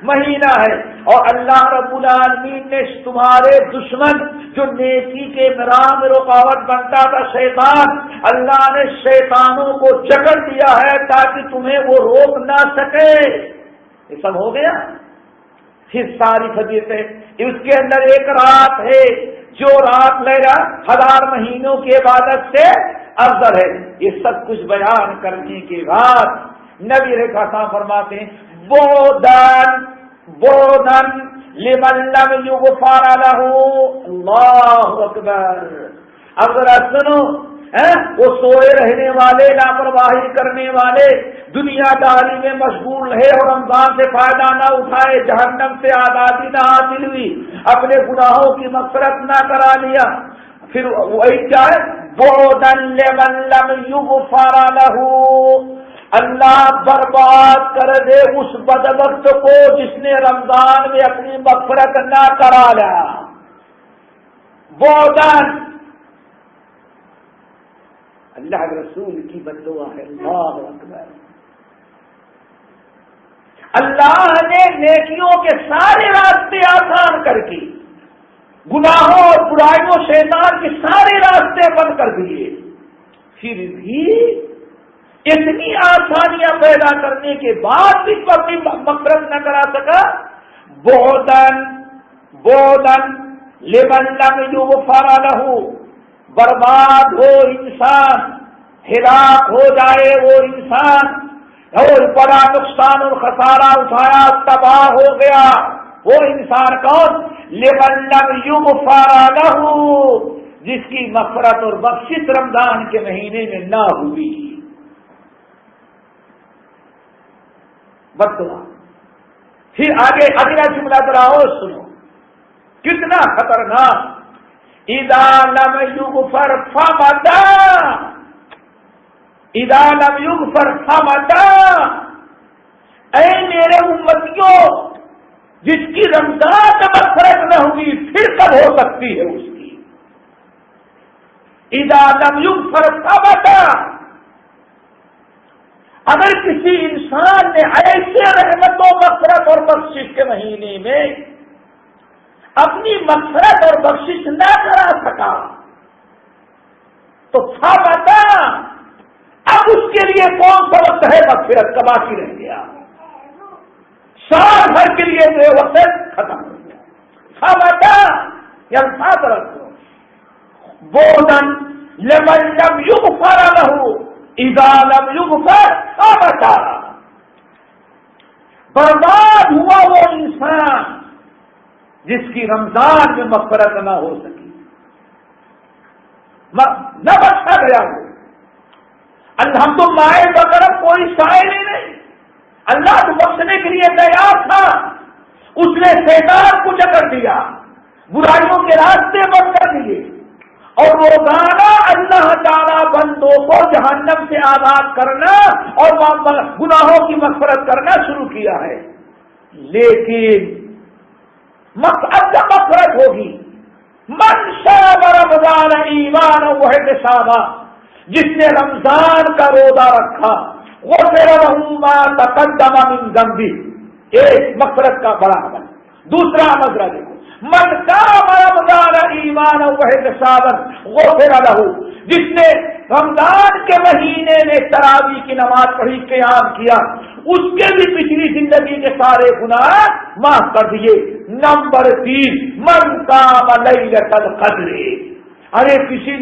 مہینہ ہے۔ اور اللہ رب العالمین نے تمہارے دشمن جو نیکی کے راہ میں رکاوٹ بنتا تھا شیطان، اللہ نے شیطانوں کو جکڑ دیا ہے تاکہ تمہیں وہ روک نہ سکے۔ یہ سب ہو گیا، پھر ساری فضیلتیں، اس کے اندر ایک رات ہے جو رات لیلہ 1000 مہینوں کی عبادت سے افضل ہے۔ یہ سب کچھ بیان کرنے کے بعد نبی علیہ السلام فرماتے ہیں بودن بودن لمن لم یغفر له، اللہ اکبر۔ اب ذرا سنو، وہ سوئے رہنے والے، لاپرواہی کرنے والے، دنیا داری میں مشغول رہے اور رمضان سے فائدہ نہ اٹھائے، جہنم سے آزادی نہ حاصل ہوئی، اپنے گناہوں کی مغفرت نہ کرا لیا، پھر وہی کیا ہے، بعدا لمن لم یغفر لہ، اللہ برباد کر دے اس بدبخت کو جس نے رمضان میں اپنی مغفرت نہ کرا لیا. بعدا، اللہ کے رسول کی بددعا ہے. اللہ اکبر. اللہ نے نیکیوں کے سارے راستے آسان کر کے، گناہوں اور برائیوں شیطان کے سارے راستے بند کر دیے، پھر بھی اتنی آسانیاں پیدا کرنے کے بعد بھی اپنی مغفرت نہ کرا سکا. بعدن لمن لم یغفر لہ، برباد ہو انسان، ہلاک ہو جائے وہ انسان، اور بڑا نقصان اور خسارہ اٹھایا، تباہ ہو گیا وہ انسان کون؟ لمن لم یغفر لہ، جس کی مغفرت اور بخشش رمضان کے مہینے میں نہ ہوئی. بددعا. پھر آگے اگلا جملہ ذرا اور سنو، کتنا خطرناک. اذا لم یغفر فمدا، اذا لم یغفر فمدا، اے میرے امتیوں، جس کی رمضان میں مغفرت نہ ہوئی پھر کب ہو سکتی ہے اس کی؟ اذا لم یغفر فمدا، اگر کسی انسان نے ایسے رحمت و مغفرت اور بخشش کے مہینے میں اپنی مغفرت اور بخشش نہ کرا سکا تو بتا اب اس کے لیے کون سا وقت ہے مغفرت کا باقی رہ گیا؟ سال بھر کے لیے جو وقت ختم ہو گیا. بتا یا ساتھ رکھو. بعدن لمن لم یغفر لہ اذا لم یغفر فمدا، برباد ہوا وہ انسان جس کی رمضان میں مغفرت نہ ہو سکی، نہ بخشا گیا وہ. اللہ ہم تو مائے بغیر کوئی سائل ہی نہیں، اللہ تو بخشنے کے لیے تیار تھا، اس نے شیطان کو جکڑ دیا، برائیوں کے راستے بند کر دیے، اور روزانہ اللہ تعالیٰ بندوں کو جہنم سے آزاد کرنا اور گناہوں کی مغفرت کرنا شروع کیا ہے. لیکن اب جب مغفرت ہوگی، من صام رمضان ایمانا واحتسابا، جس نے رمضان کا روزہ رکھا، غفر لہ ما تقدم من ذنبہ، ایک مغفرت کا بڑا عمل. دوسرا عمل دیکھو، من قام رمضان ایمانا واحتسابا غفر لہ، جس نے رمضان کے مہینے میں تراویح کی نماز پڑھی، قیام کیا، اس کے بھی پچھلی زندگی کے سارے گناہ معاف کر دیے. نمبر 3، من قام لیلۃ القدر، اگر کسی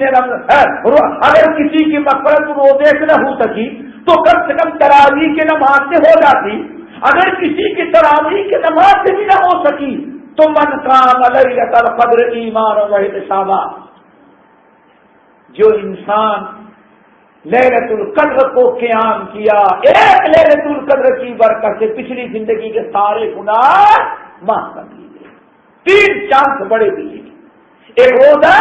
کی مغفرت روزے سے نہ ہو سکی تو کم سے کم تراویح کی نماز سے ہو جاتی. اگر کسی کی تراویح کی نماز سے بھی نہ ہو سکی تو من قام لیلۃ القدر ایمانا واحتسابا، جو انسان لیلۃ القدر کو قیام کیا، ایک لیلۃ القدر کی برکت سے پچھلی زندگی کے سارے گناہ معاف کر دیے گئے. 3 چانس بڑے دیے، ایک روزہ،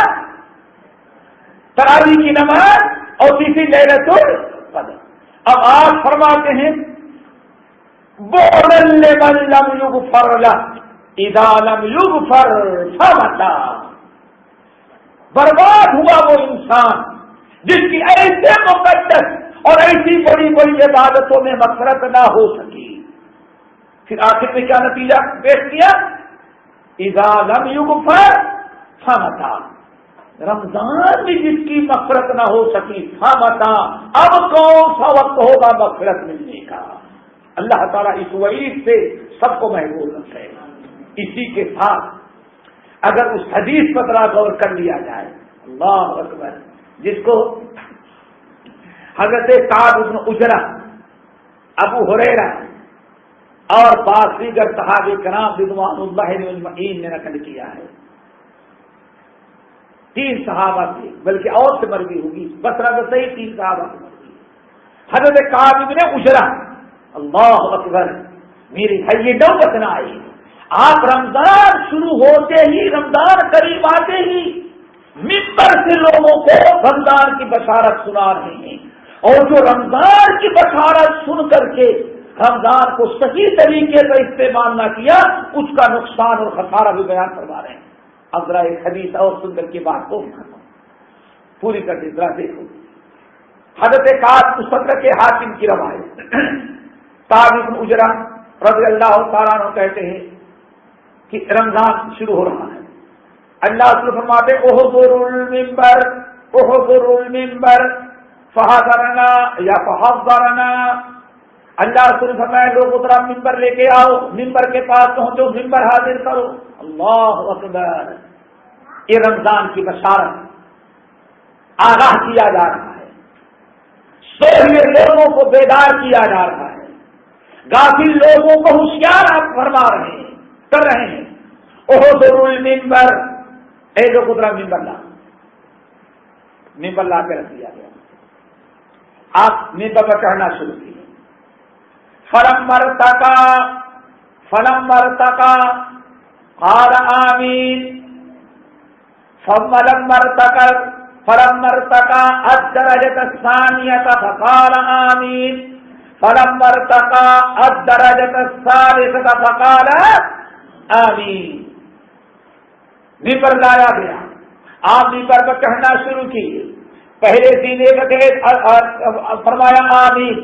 تراویح کی نماز اور تیسری لیلۃ القدر. اب آپ فرماتے ہیں بعدا لمن لم یغفر لہ اذا لم یغفر فمدا، برباد ہوا وہ انسان جس کی ایسے مقدس اور ایسی بڑی بڑی عبادتوں میں مغفرت نہ ہو سکی. پھر آخر میں کیا نتیجہ پیش کیا؟ اذا لم یغفر فمدا، رمضان میں جس کی مغفرت نہ ہو سکی، فمدا، اب کون سا وقت ہوگا مغفرت ملنے کا؟ اللہ تعالیٰ اس وعید سے سب کو محفوظ رکھے. اسی کے ساتھ اگر اس حدیث پر ذرا غور کر لیا جائے، اللہ اکبر، جس کو حضرت کعب بن عجرہ، ابو ہریرہ اور بعض دیگر صحابہ کرام رضوان اللہ اجمعین نے نقل کیا ہے. 3 صحابہ تھے، بلکہ اور سے مروی ہوگی، بصرہ میں صحیح 3 صحابہ سے مروی۔ حضرت کعب بن عجرہ، اللہ اکبر، میری بھائی یہ نوبت نہ آئی، آپ رمضان شروع ہوتے ہی، رمضان قریب آتے ہی منبر سے لوگوں کو رمضان کی بشارت سنا رہے ہیں، اور جو رمضان کی بشارت سن کر کے رمضان کو صحیح طریقے سے استعمال نہ کیا، اس کا نقصان اور خسارہ بھی بیان کروا رہے ہیں۔ اب ذرا ایک حدیث اور سن کر کے بات کو پوری کر کے ذرا دیکھو۔ حضرت کعب مستدرک کے حاکم کی روایت، کعب بن عجرہ رضی اللہ تعالیٰ عنہ کہتے ہیں کہ رمضان شروع ہو رہا ہے، اللہ تعالیٰ فرماتے احضروا المنبر احضروا المنبر فحضرنا یا فحضرنا، اللہ تعالیٰ فرمایا لوگ اترا ممبر لے کے آؤ، ممبر کے پاس پہنچو، ممبر حاضر کرو۔ اللہ اکبر، یہ رمضان کی بشارت آگاہ کیا جا رہا ہے، سوئے ہوئے لوگوں کو بیدار کیا جا رہا ہے، غافل لوگوں کو ہوشیار فرما رہے ہیں، کر رہے ہیں۔ احضروا المنبر، اے لوگ اترا ممبر لا، ممبر لا کے رکھ دیا گیا، آپ ممبر پر چڑھنا شروع کیے۔ فلما ارتقى قال آمین، فلما ارتقى الدرجة الثانية فقال آمین، فلما ارتقى الدرجة الثالثة فقال آمین۔ ممبر لایا گیا، آپ ممبر پر چڑھنا شروع کیے، پہلے سینے پر فرمایا آمین،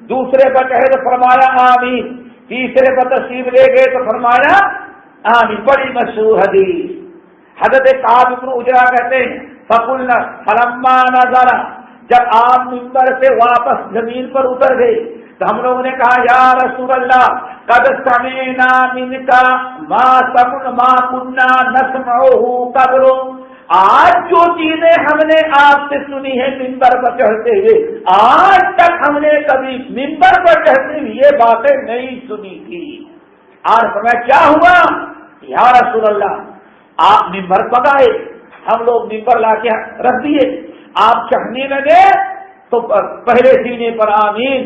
دوسرے پر کہے تو فرمایا آمین، تیسرے پر تشریف لے گئے تو فرمایا آمین۔ بڑی مشہور حدیث، حضرت کعب بن عجرہ کہتے ہیں فقلنا فلما نزل، جب آپ منبر سے واپس زمین پر اتر گئے تو ہم لوگوں نے کہا یا رسول اللہ قد سمعنا منک ما كنا نسمعه قبل، آج جو چیزیں ہم نے آپ سے سنی ہے ممبر پر چڑھتے ہوئے، آج تک ہم نے کبھی ممبر پر چڑھتے ہوئے یہ باتیں نہیں سنی تھی۔ آج سمجھ کیا ہوا یا رسول اللہ، آپ ممبر پکائے، ہم لوگ ممبر لا کے رکھ دیے، آپ چڑھنے لگے تو پہلے سینے پر آمین،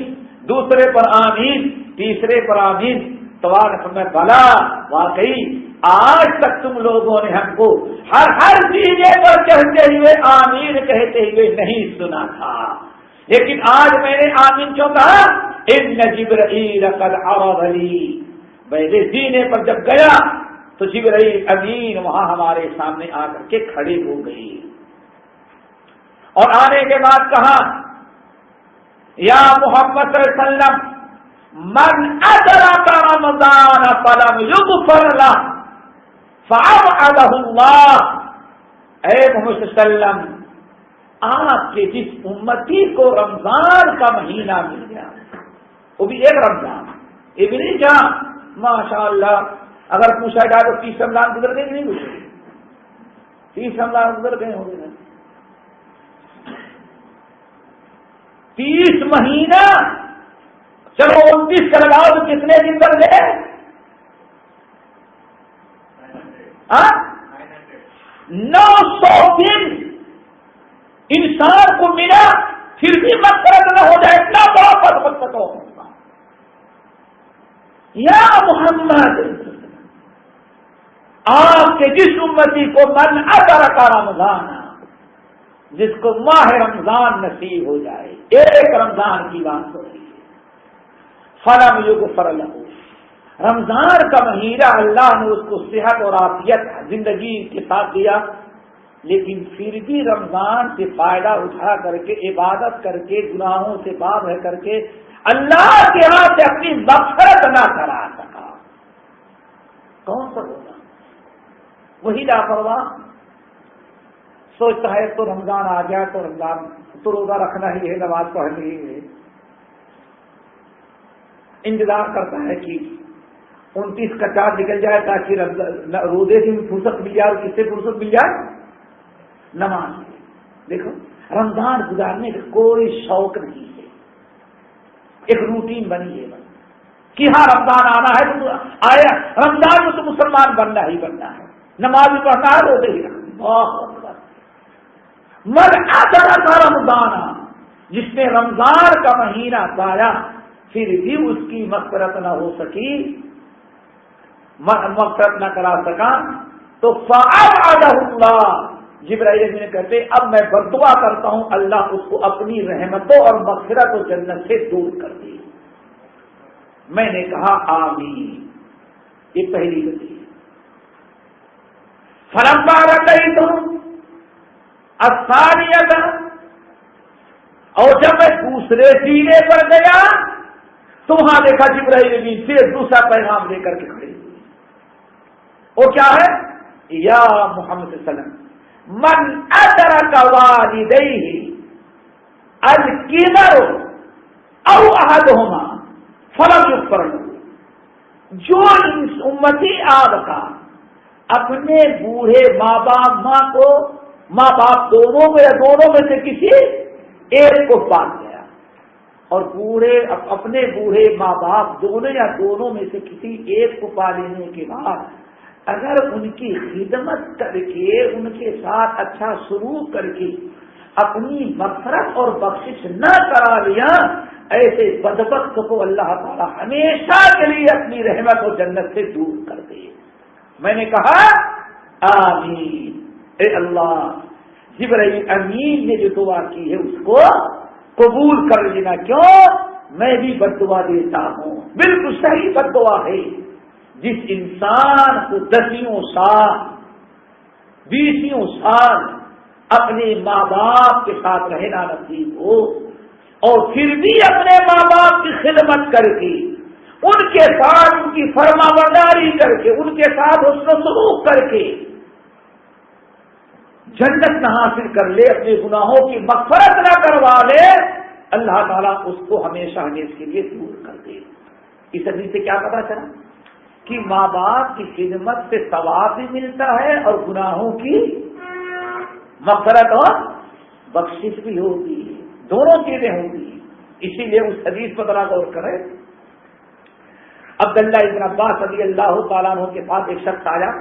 دوسرے پر آمین، تیسرے پر آمین، تو آپ میں بھلا واقعی آج تک تم لوگوں نے ہم کو ہر سینے پر چڑھتے ہوئے آمین کہتے ہوئے نہیں سنا تھا، لیکن آج میں نے آمین کیوں کہا؟ ان جبرائیل قد عرض لی، میرے سینے پر جب گیا تو جبرائیل امین وہاں ہمارے سامنے آ کر کے کھڑے ہو گئی، اور آنے کے بعد کہا یا محمد صلی اللہ علیہ وسلم من ادرک رمضان فلم یغفر له فابعده اللہ، اے محمد صلی اللہ علیہ وسلم، آپ کے جس امتی کو رمضان کا مہینہ مل گیا، وہ بھی ایک رمضان، یہ بھی نہیں جہاں ماشاء اللہ اگر پوچھا جائے تو 30 رمضان گزر گئے نہیں گزرے، 30 رمضان گزر گئے ہوں گے، 30 مہینہ، چلو 29 کا لگاؤ تو کتنے دن بن گئے؟ 900 دن انسان کو ملا، پھر بھی مغفرت نہ ہو جائے، اتنا بڑا پد ہو یا محمد، آپ کے جس امتی کو من ادرک رمضان، جس کو ماہ رمضان نصیب ہو جائے، ایک رمضان کی بات ہو رہی ہے، فلم یغفر له، رمضان کا مہینہ اللہ نے اس کو صحت اور عافیت زندگی کے ساتھ دیا، لیکن پھر بھی رمضان سے فائدہ اٹھا کر کے عبادت کر کے گناہوں سے باز رہ کر کے اللہ کے ہاں سے اپنی مغفرت نہ کرا سکا، کون سا ہوگا؟ وہی لاپرواہ سوچتا ہے تو رمضان آ گیا تو رمضان تو روزہ رکھنا ہی ہے، نماز پڑھنی ہی ہے، انتظار کرتا ہے کہ 29 کا چاند نکل جائے تاکہ روزے کی فرصت مل جائے، اور کس سے فرصت مل جائے؟ نماز۔ دیکھو رمضان گزارنے کا کوئی شوق نہیں ہے، ایک روٹین بنی ہے بس کہ ہاں رمضان آنا ہے تو آیا، رمضان میں تو مسلمان بننا ہی بننا ہے، نماز بھی پڑھنا ہے، روزے ہی رکھنا، من ادرک رمضان، جس نے رمضان کا مہینہ پایا پھر بھی اس کی مغفرت نہ ہو سکی، مغفرت نہ کرا سکا، تو فأبعدہ اللہ، جبرائیل امین کہتے اب میں بددعا کرتا ہوں اللہ اس کو اپنی رحمتوں اور مغفرت و جنت سے دور کر دے۔ میں نے کہا آمین، یہ پہلی غلطی۔ فلما رأیت الثانیہ، اور جب میں دوسرے سینے پر گیا تو وہاں دیکھا جبرائیل امین پھر دوسرا پیغام لے کر کے کھڑے ہوئے۔ وہ کیا ہے؟ یا محمد صلی اللہ علیہ وسلم من ادرک والدیہ الکبر او احدہما فلم یغفر لہ، جو امتی آپ کا اپنے بوڑھے ماں باپ دونوں میں یا دونوں میں سے کسی ایک کو پال گیا، اور اپنے بوڑھے ماں باپ دونوں یا دونوں میں سے کسی ایک کو پا لینے کے بعد اگر ان کی خدمت کر کے ان کے ساتھ اچھا سلوک کر کے اپنی مغفرت اور بخشش نہ کرا لیا، ایسے بدبخت کو اللہ تعالی ہمیشہ کے لیے اپنی رحمت اور جنت سے دور کر دے۔ میں نے کہا آمین، اے اللہ جبرائیل امین نے جو دعا کی ہے اس کو قبول کر لینا، کیوں؟ میں بھی بددعا دیتا ہوں، بالکل صحیح بددعا ہے۔ جس انسان کو 10 سال 20 سال اپنے ماں باپ کے ساتھ رہنا نصیب ہو اور پھر بھی اپنے ماں باپ کی خدمت کر کے ان کے ساتھ ان کی فرما برداری کر کے ان کے ساتھ حسن سلوک کر کے جنت نہ حاصل کر لے، اپنے گناہوں کی مغفرت نہ کروا لے، اللہ تعالیٰ اس کو ہمیشہ ہمیشہ کے لیے دور کر دے۔ اس حدیث سے کیا پتا چلا کہ ماں باپ کی خدمت سے ثواب بھی ملتا ہے اور گناہوں کی مغفرت اور بخشش بھی ہوتی ہے، دونوں چیزیں ہوتی ہیں۔ اسی لیے اس حدیث پر ذرا غور کریں۔ عبداللہ ابن عباس رضی اللہ تعالیٰ عنہ کے پاس ایک شخص آیا،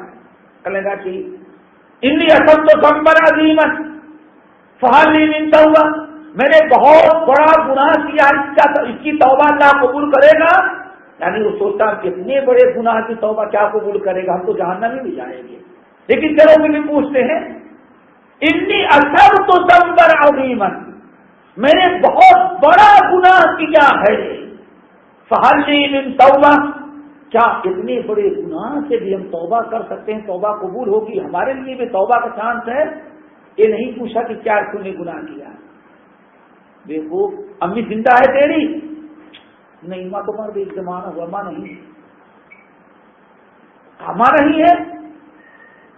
کہنے لگا کہ انی اصبت ذنبا عظیما فہل لی من توبہ، میں نے بہت بڑا گناہ کیا، اس کی توبہ اللہ قبول کرے گا؟ یعنی وہ سوچتا کہ اتنے بڑے گناہ کی توبہ کیا قبول کرے گا، ہم تو جہنم میں بھی جائیں گے۔ لیکن چلو بھی پوچھتے ہیں، انی اصبت ذنبا عظیما، میں نے بہت بڑا گناہ کیا ہے، فہل لی من توبہ، کیا اتنے بڑے گناہ سے بھی ہم توبہ کر سکتے ہیں، توبہ قبول ہوگی، ہمارے لیے بھی توبہ کا چانس ہے؟ یہ نہیں پوچھا کہ کیا تم نے گناہ کیا۔ دیکھو امی زندہ ہے تیری؟ نہیں، ماں تو مر گئی، زمانہ ہوا، ماں نہیں ہے۔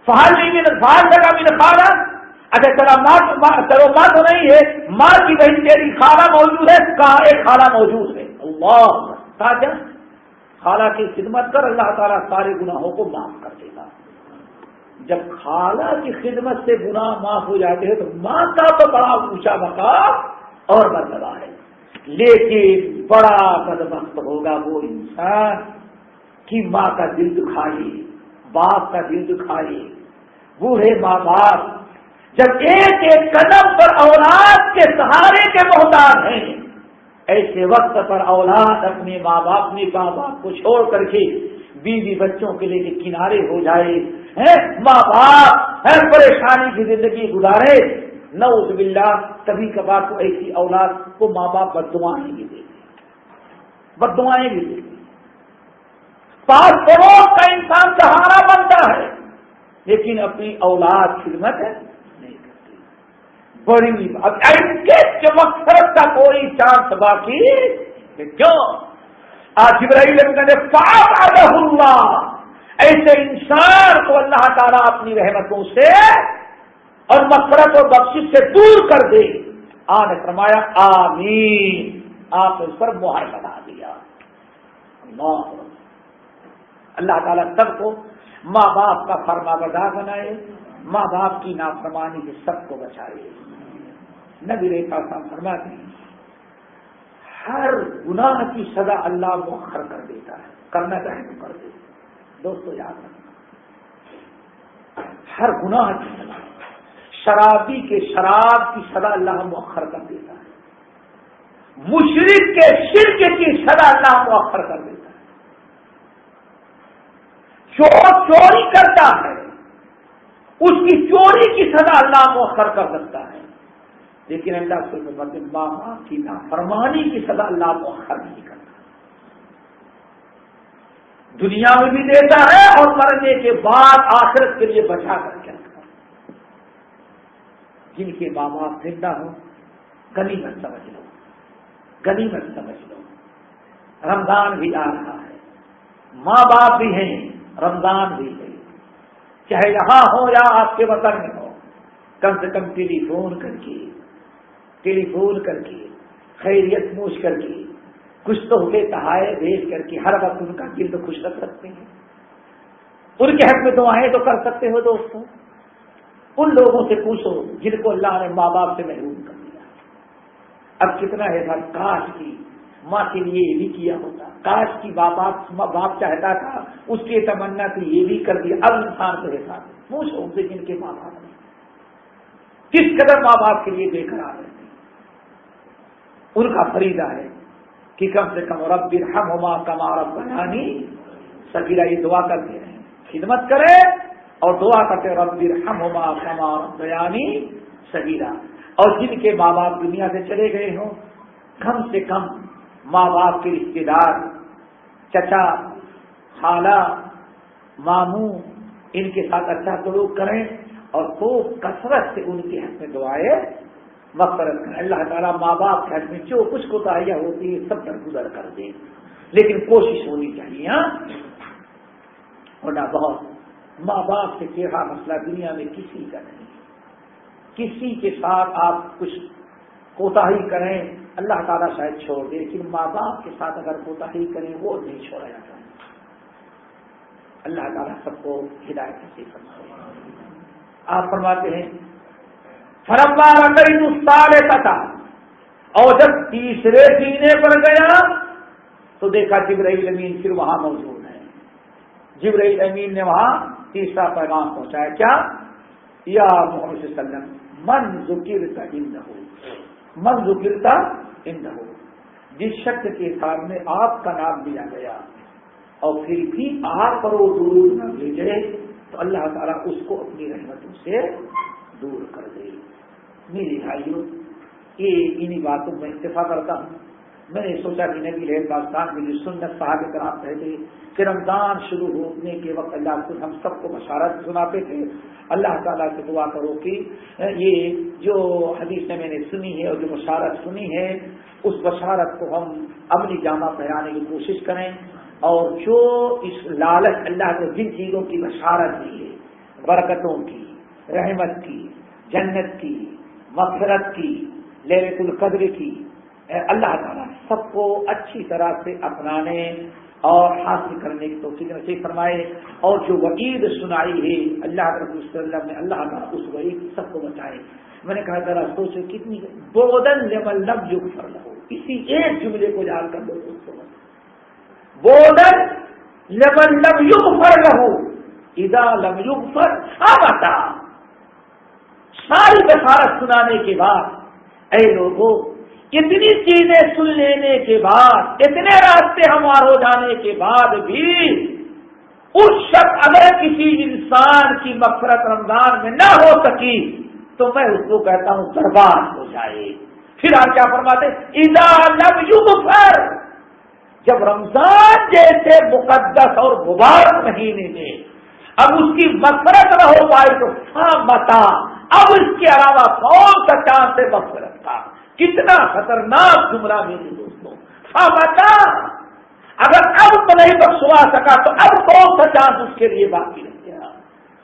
فہل جگہ بھی کھانا، اچھا چلو ماں تو نہیں ہے، ماں کی بہن تیری خالہ موجود ہے؟ کہاں ایک خالہ موجود ہے۔ اللہ تاجا خالہ کی خدمت کر، اللہ تعالیٰ سارے گناہوں کو معاف کر دے گا۔ جب خالہ کی خدمت سے گناہ معاف ہو جاتے ہیں تو ماں کا تو بڑا اونچا مقام اور مرتبہ ہے، لیکن بڑا بدبخت ہوگا وہ انسان کہ ماں کا دل دکھائے، باپ کا دل دکھائے۔ بوڑھے ماں باپ جب ایک ایک قدم پر اولاد کے سہارے کے محتاج ہیں، ایسے وقت پر اولاد اپنے ماں باپ کو چھوڑ کر کے بیوی بچوں کے لیے کنارے ہو جائے، ماں باپ پریشانی کی زندگی گزارے، نعوذ باللہ، کبھی کبھار تو ایسی اولاد کو ماں باپ بددعائیں بھی دیتے، پاس پڑوس کا انسان سہارا بنتا ہے لیکن اپنی اولاد خدمت نہیں کرتی۔ بڑی اب ایسے مقصد کا کوئی چانس باقی کیوں؟ آج جبرائیل نے فأبعدہ اللہ، ایسے انسان کو اللہ تعالیٰ اپنی رحمتوں سے اور مغفرت اور بخشش سے دور کر دے۔ آپ نے فرمایا آمین، آپ نے اس پر مہر لگا دیا۔ اللہ تعالیٰ سب کو ماں باپ کا فرما بردار بنائے، ماں باپ کی نافرمانی سے سب کو بچائے۔ نبی ریخا صاحب فرماتے ہیں ہر گناہ کی سزا اللہ مؤخر کر دیتا ہے، کرنا چاہے تو کر دے۔ دوستو یاد رکھنا، ہر گناہ کی سزا شرابی کے شراب کی سزا اللہ مؤخر کر دیتا ہے، مشرک کے شرک کی سزا اللہ مؤخر کر دیتا ہے، چور چوری کرتا ہے اس کی چوری کی سزا اللہ مؤخر کر سکتا ہے، لیکن اللہ سے ماں باپ کی نافرمانی کی سزا اللہ مؤخر نہیں کرتا، دنیا میں بھی دیتا ہے اور مرنے کے بعد آخرت کے لیے بچا کر کے رکھتا ہے۔ جن کے ماں باپ زندہ ہوں غنیمت سمجھ لو، غنیمت سمجھ لو، رمضان بھی آ رہا ہے، ماں باپ بھی ہیں، رمضان بھی ہے، چاہے یہاں ہو یا آپ کے وطن میں ہو، کم سے کم ٹیلی فون کر کے خیریت پوچھ کر کے کچھ تو ہوتے تحائے بھیج کر کے ہر وقت ان کا دل تو خوش رکھ سکتے ہیں، ان کے حق میں دعائیں تو کر سکتے ہو دوستوں۔ ان لوگوں سے پوچھو جن کو اللہ نے ماں باپ سے محروم کر دیا، اب کتنا ہے سر، کاش کی ماں کے لیے یہ بھی کیا ہوتا، کاش کی باپ چاہتا تھا اس کی تمنا تھی یہ بھی کر دیا۔ اب انسان کو احساس ہے، پوچھو ان سے جن کے ماں باپ نے کس قدر ماں باپ کے لیے بے قرار رہتے، ان کا فریضہ ہے کہ کم سے کم رب ارحمہما کما ربیانی صغیرہ، یہ دعا کرتے ہیں، خدمت کرے اور دعا کرتے رب ارحمہما کما ربیانی صغیرہ۔ اور جن کے ماں باپ دنیا سے چلے گئے ہوں کم سے کم ماں باپ کے رشتے دار، چچا، خالہ، ماموں، ان کے ساتھ اچھا سلوک کریں اور خوب کثرت سے ان کے حق میں دعائیں مغفرت کریں۔ اللہ تعالیٰ ماں باپ کے حق میں جو کچھ کوتاہیاں ہوتی ہے سب درگزر کر دیں، لیکن کوشش ہونی چاہیے ورنہ بہت ماں باپ سے ٹیڑھا مسئلہ دنیا میں کسی کا نہیں، کسی کے ساتھ آپ کچھ کوتاہی کریں اللہ تعالیٰ شاید چھوڑ دے، لیکن ماں باپ کے ساتھ اگر کوتاہی کریں وہ نہیں چھوڑا جاتا۔ اللہ تعالیٰ سب کو ہدایت نصیب فرمائے۔ آپ فرماتے ہیں فلما رأيت الثالثة، اور جب تیسرے سینے پر گیا تو دیکھا جبرائیل امین پھر وہاں موجود ہے۔ جبرائیل امین نے وہاں تیسرا پیغام پہنچایا، کیا؟ یا محمد صلی اللہ علیہ وسلم من ذکرت عنده، من ذکرت عنده، جس شخص کے سامنے آپ کا نام لیا گیا اور پھر بھی آپ پر وہ درود نہ بھیجے تو اللہ تعالیٰ اس کو اپنی رحمتوں سے دور کر دے۔ میرے بھائیوں، یہ انہی باتوں میں اتفاق کرتا ہوں۔ میں نے سوچا کہ نبی علیہ السلام کی جو سنت صحابہ کرام کہتے کہ رمضان شروع ہونے کے وقت اللہ خود ہم سب کو بشارت سناتے تھے، اللہ تعالیٰ سے دعا کرو کہ یہ جو حدیث میں نے سنی ہے اور جو بشارت سنی ہے اس بشارت کو ہم اپنی جامہ پہنانے کی کوشش کریں، اور جو اس لالچ اللہ نے جن چیزوں کی بشارت دی ہے، برکتوں کی، رحمت کی، جنت کی، مغفرت کی، لیلۃ القدر کی، اللہ تعالیٰ سب کو اچھی طرح سے اپنانے اور حاصل کرنے کی توفیق نصیب فرمائے، اور جو وعید سنائی ہے اللہ رسول صلی اللہ علیہ وسلم نے، اللہ تعالیٰ اس وعید سب کو بچائے۔ میں نے کہا ذرا سوچو کتنی بودن لمن لم یغفر لہ، اسی ایک جملے کو یاد کر لو دوستوں، بودن لمن لم یغفر لہ اذا لم یغفر ثابتا۔ ساری بشارت سنانے کے بعد اے لوگوں، اتنی چیزیں سن لینے کے بعد، اتنے راستے ہموار ہو جانے کے بعد بھی اس شخص اگر کسی انسان کی مغفرت رمضان میں نہ ہو سکی تو میں اس کو کہتا ہوں برباد ہو جائے۔ پھر آپ کیا فرماتے؟ اذا لم یغفر، جب رمضان جیسے مقدس اور مبارک مہینے میں اب اس کی مغفرت نہ ہو پائے تو متا، اب اس کے علاوہ کون سا چاند سے مغفرت تھا؟ کتنا خطرناک جملہ میرے دوستوں، متا، اگر اب تو نہیں بخشوا سکا تو اب کون سا چاند اس کے لیے باقی رہ گیا۔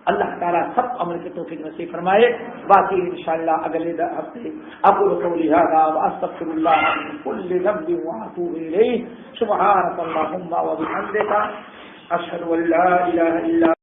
اللہ تعالیٰ سب عمل کے توفیق نصیب فرمائے، باقی انشاءاللہ اگلے ہفتے اقول قولی ھذا واستغفر اللہ من کل ذنب واتوب الیہ، سبحانک اللہم وبحمدک، اشہد ان لا الہ الا